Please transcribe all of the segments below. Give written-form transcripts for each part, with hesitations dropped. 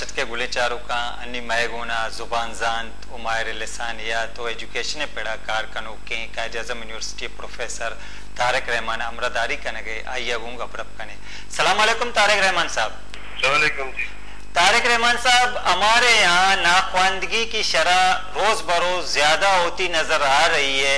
बशत के गुले चारों का अन्नी मैगुना जुबान जान उमायर लिसानियात तो एजुकेशन पेड़ा कार कनो के कायद आज़म यूनिवर्सिटी प्रोफेसर तारिक रहमान अमरदारी कनगे आइया गूंग अपरब कने। सलाम अलैकुम तारिक रहमान साहब। वालेकुम जी। तारिक रहमान साहब, हमारे यहाँ नाख्वानदगी की शरह रोज बरोज ज्यादा होती नजर आ रही है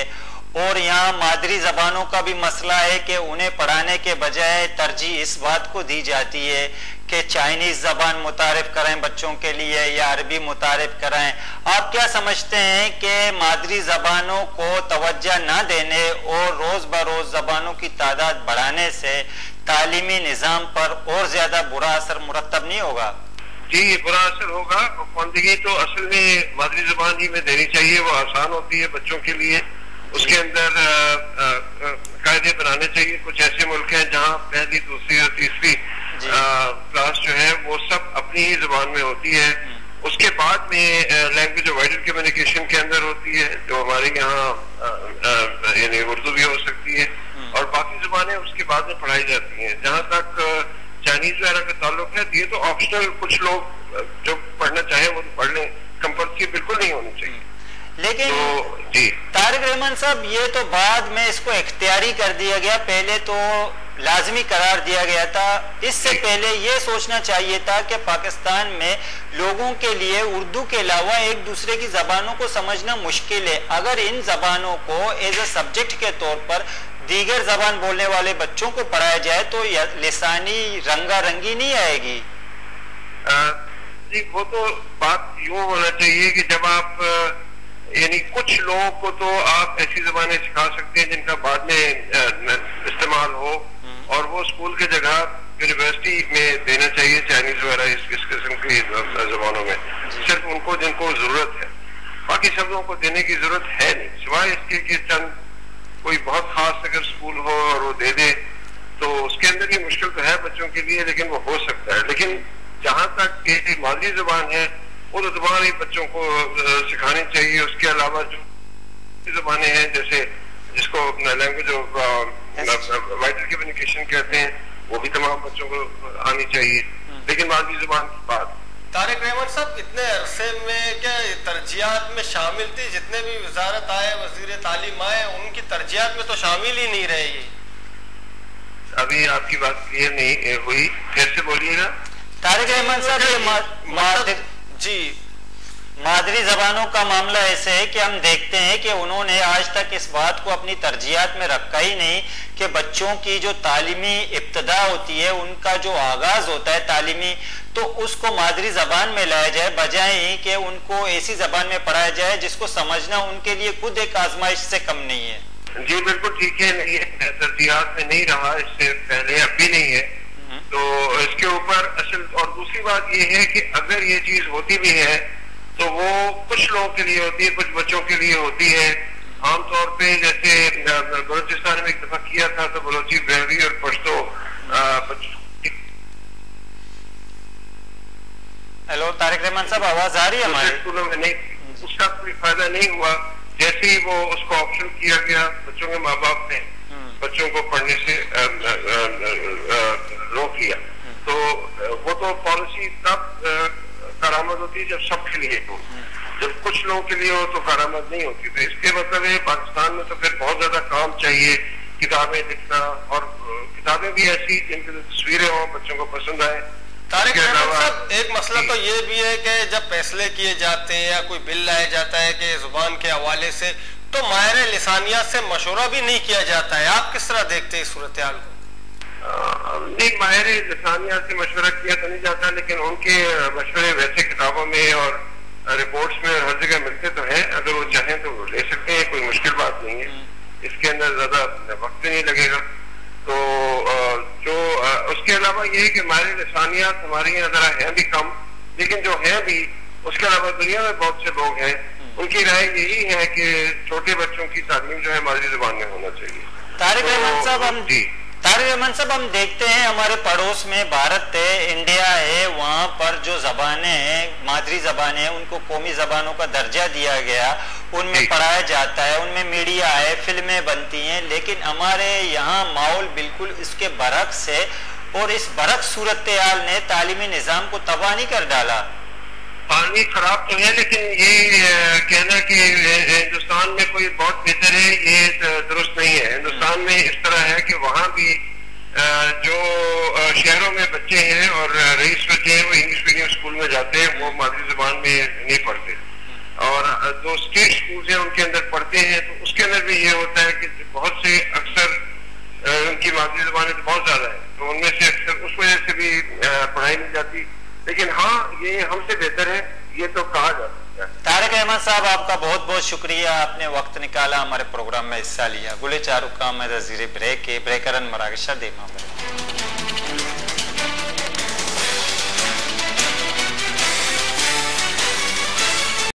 और यहाँ मादरी जबानों का भी मसला है कि उन्हें पढ़ाने के बजाय तरजीह इस बात को दी जाती है कि चाइनीज जबान मुतारिफ कराएं बच्चों के लिए या अरबी मुतारिफ कराएं। आप क्या समझते हैं कि मादरी जबानों को तवज्जो न देने और रोज बरोज जबानों की तादाद बढ़ाने से तालीमी निज़ाम पर और ज्यादा बुरा असर मुरतब नहीं होगा? जी, बुरा असर होगा। ख्वानदगी तो असल में मादरी जबान ही में देनी चाहिए, वो आसान होती है बच्चों के लिए। उसके अंदर कायदे बनाने चाहिए। कुछ ऐसे मुल्क हैं जहाँ पहली, दूसरी और तीसरी क्लास जो है वो सब अपनी ही जुबान में होती है। उसके बाद में लैंग्वेज अवॉइडेड कम्युनिकेशन के अंदर होती है, जो हमारे यहाँ यानी उर्दू भी हो सकती है, और बाकी जुबानें उसके बाद में पढ़ाई जाती हैं। जहाँ तक चाइनीज वगैरह का ताल्लुक है, ये तो ऑप्शनल, कुछ लोग जो पढ़ना चाहें वो तो पढ़ लें, कंपल्सरी बिल्कुल नहीं होनी चाहिए। लेकिन तो जी तारिक रहमान साहब, ये तो बाद में इसको इख्तियारी कर दिया गया, पहले तो लाजमी करार दिया गया था। इससे पहले ये सोचना चाहिए था कि पाकिस्तान में लोगों के लिए उर्दू के अलावा एक दूसरे की जबानों को समझना मुश्किल है। अगर इन जबानों को एज ए सब्जेक्ट के तौर पर दीगर जबान बोलने वाले बच्चों को पढ़ाया जाए तो लिसानी रंगारंगी नहीं आएगी। जी, वो तो बात यूं होना चाहिए कि जब आप यानी कुछ लोगों को तो आप ऐसी जबानें सिखा सकते हैं जिनका बाद में इस्तेमाल हो, और वो स्कूल के जगह यूनिवर्सिटी में देना चाहिए चाइनीज वगैरह इस किस्म की जबानों में, सिर्फ उनको जिनको जरूरत है। बाकी शब्दों को देने की जरूरत है नहीं, सिवाय इसके कि चंद कोई बहुत खास अगर स्कूल हो और वो दे दे तो उसके अंदर भी मुश्किल तो है बच्चों के लिए, लेकिन वो हो सकता है। लेकिन जहां तक ये मादरी जबान है वो तो जबान ही बच्चों को सिखानी चाहिए। उसके अलावा जो जबानें हैं, जैसे जिसको लैंग्वेज वाइडल कम्युनिकेशन कहते हैं, वो भी तमाम बच्चों को आनी चाहिए, लेकिन मादरी जबान की बात। तारिक रहमान साहब, इतने अरसे में क्या तरजीहात में शामिल थी? जितने भी वजारत आए, वजीर तालीम आए, उनकी तरजीहात में तो शामिल ही नहीं रहेगी। अभी आपकी बात क्लियर नहीं हुई, फिर से बोलिएगा। तारिक रहमान साहब, जी, मादरी जबानों का मामला ऐसे है कि हम देखते हैं कि उन्होंने आज तक इस बात को अपनी तरजीहात में रखा ही नहीं कि बच्चों की जो तालीमी इब्तदा होती है, उनका जो आगाज होता है तालीमी, तो उसको मादरी जबान में लाया जाए, बजाय ही कि उनको ऐसी जबान में पढ़ाया जाए जिसको समझना उनके लिए खुद एक आजमाइश से कम नहीं है। जी बिल्कुल ठीक है, नहीं है, तरजीहात में नहीं रहा इससे पहले, अब भी नहीं है। तो इसके ऊपर असल, और दूसरी बात ये है कि अगर ये चीज होती भी है तो वो कुछ लोगों के लिए होती है, कुछ बच्चों के लिए होती है। आमतौर पे जैसे बलूचिस्तान में एक दफा किया था तो बलोची, ब्रहवी और पश्तो हेलो तारिक रहमान साहब, आवाज आ रही है हमारे? स्कूलों में नहीं, उसका कोई फायदा नहीं हुआ। जैसे ही वो उसको ऑप्शन किया गया, बच्चों के माँ बाप ने बच्चों को पढ़ने से रोक लिया, तो वो तो पॉलिसी तब करामद होती है जब सबके लिए हो, जब कुछ लोगों के लिए हो तो करामद नहीं होती। तो इसके मतलब है पाकिस्तान में तो फिर बहुत ज्यादा काम चाहिए, किताबें लिखना, और किताबें भी ऐसी जिनकी तस्वीरें हों, बच्चों को पसंद आए। तारिक रहमान साहब, एक मसला तो ये भी है कि जब फैसले किए जाते हैं या कोई बिल लाया जाता है कि जुबान के हवाले से, तो माहिर लिसानियात से मशवरा भी नहीं किया जाता है। आप किस तरह देखते हैं इस सूरत हाल को? नहीं, माहिर लिसानियात से मशवरा किया तो नहीं जाता, लेकिन उनके मशवरे वैसे किताबों में और रिपोर्ट्स में हर जगह मिलते तो हैं। अगर वो चाहें तो वो ले सकते हैं, कोई मुश्किल बात नहीं है, इसके अंदर ज्यादा वक्त भी नहीं लगेगा। तो जो उसके अलावा ये है कि माहिर लिसानियात हमारे यहाँ जरा है भी कम, लेकिन जो है भी, उसके अलावा दुनिया में बहुत से लोग हैं, उनकी राय यही है कि छोटे बच्चों की तालीम जो है मादरी जुबान में होना चाहिए। तारिक रहमान साहब, हम देखते हैं हमारे पड़ोस में भारत है, इंडिया है, वहां पर जो जबानें हैं, मादरी जबानें हैं, उनको कौमी जबानों का दर्जा दिया गया, उनमें पढ़ाया जाता है, उनमें मीडिया है, फिल्में बनती हैं। लेकिन हमारे यहाँ माहौल बिल्कुल इसके बरक्स है और इस बरक सूरत ने तालीमी निज़ाम को तबाह नहीं कर डाला? पानी खराब तो है, लेकिन ये कहना कि हिंदुस्तान में कोई बहुत बेहतर है, ये दुरुस्त नहीं है। हिंदुस्तान में इस तरह है कि वहाँ भी जो शहरों में बच्चे हैं और रईस बच्चे हैं वो इंग्लिश मीडियम स्कूल में जाते हैं, वो मादरी जुबान में नहीं पढ़ते, और जो स्टेट स्कूल हैं उनके अंदर पढ़ते हैं, तो उसके अंदर भी ये होता है कि बहुत से अक्सर उनकी मादरी जुबान तो बहुत ज्यादा है, तो उनमें से अक्सर उस वजह से भी पढ़ाई नहीं जाती। लेकिन हाँ, ये हमसे बेहतर है, ये तो कहा जा सकता है। तारिक अहमद साहब, आपका बहुत बहुत शुक्रिया, आपने वक्त निकाला, हमारे प्रोग्राम में हिस्सा लिया। गुले चारुका में ब्रेक के ब्रेकरन मरागशा दे